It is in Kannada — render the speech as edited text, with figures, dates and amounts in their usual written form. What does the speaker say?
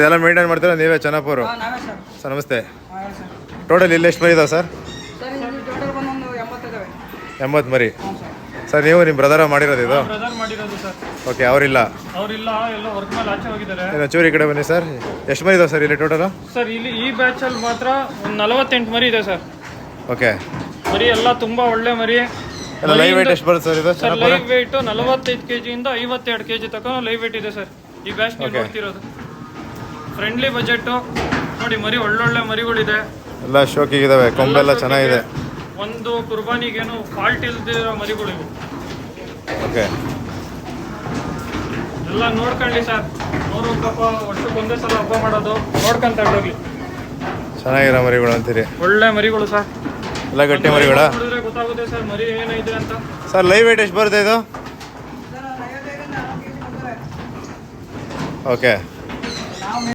ಇದೆಲ್ಲ ಮೇಂಟೈನ್ ಮಾಡ್ತೀರಾ ನೀವೇ ಚೆನ್ನಪ್ಪರು? ನಾವೇ ಸರ್. ಸರ್ ನಮಸ್ತೆ. ಹೇಳಿ ಸರ್. ಟೋಟಲ್ ಇಲ್ಲಿ ಎಷ್ಟು ಮರಿ ಇದಾವೆ ಸರ್? ಸರ್ ಇಲ್ಲಿ ಟೋಟಲ್ ಬಂದು ಒಂದು 80 ಇದಾವೆ. 80 ಮರಿ. ಹ್ಞೂ ಸರ್. ಸರ್ ನೀವು ನಿಮ್ಮ ಬ್ರದರ ಮಾಡಿರೋದು ಇದು? ಬ್ರದರ್ ಮಾಡಿರೋದು ಸರ್. ಓಕೆ, ಅವರಿಲ್ಲ ಎಲ್ಲ ವರ್ಕ್ ಮೇಲೆ ಆಚೆ ಹೋಗಿದ್ದಾರೆ. ಚೂರಿ ಈ ಕಡೆ ಬನ್ನಿ ಸರ್. ಎಷ್ಟು ಮರಿ ಇದಾವೆ ಸರ್ ಇಲ್ಲಿ ಟೋಟಲ್? ಸರ್ ಇಲ್ಲಿ ಈ ಬ್ಯಾಚಲ್ಲಿ ಮಾತ್ರ ಒಂದು 48 ಮರಿ ಇದೆ ಸರ್. ಓಕೆ. ಮರಿ ಎಲ್ಲ ತುಂಬ ಒಳ್ಳೆ ಮರಿ. ಲೈವ್ ವೇಟ್ ಎಷ್ಟು ಬರುತ್ತೆ ಸರ್ ಇದು? ಸರ್ ಲೈವ್ ವೇಟ್ 45 kg ಇಂದ 52 kg ತನಕ ಲೈವ್ ವೇಟ್ ಇದೆ ಸರ್ ಈ ಬ್ಯಾಚ್ ನೀವು ನೋಡ್ತಿರೋದು. ಫ್ರೆಂಡ್ಲಿ ಬಜೆಟ್ಟು ನೋಡಿ, ಮರಿ ಒಳ್ಳೊಳ್ಳೆ ಮರಿಗಳಿದೆ. ಎಲ್ಲ ಶೋಕಿಗಿದಾವೆ, ಕೊಂಬೆಲ್ಲ ಚೆನ್ನಾಗಿದೆ. ಒಂದು ಕುರ್ಬಾನಿಗೇನು ಫಾಲ್ಟ್ ಇಲ್ದಿರೋ ಮರಿಗಳಿವೆ. ಓಕೆ, ಎಲ್ಲ ನೋಡ್ಕೊಳ್ಳಿ ಸರ್. ಅವರು ಪಾಪ ವರ್ಷಕ್ಕೆ ಒಂದೇ ಸಲ ಹಬ್ಬ ಮಾಡೋದು, ನೋಡ್ಕೊಂತ ಹೋಗ್ಲಿ. ಚೆನ್ನಾಗಿರೋ ಮರಿಗಳು ಅಂತೀರಿ? ಒಳ್ಳೆ ಮರಿಗಳು ಸರ್, ಎಲ್ಲ ಗಟ್ಟಿ ಮರಿಗಳ? ನೋಡಿದ್ರೆ ಗೊತ್ತಾಗುತ್ತೆ ಸರ್ ಮರಿ ಏನಿದೆ ಅಂತ. ಸರ್ ಲೈವ್ ವೇಟ್ ಎಷ್ಟು ಬರುತ್ತೆ ಇದು? ಓಕೆ.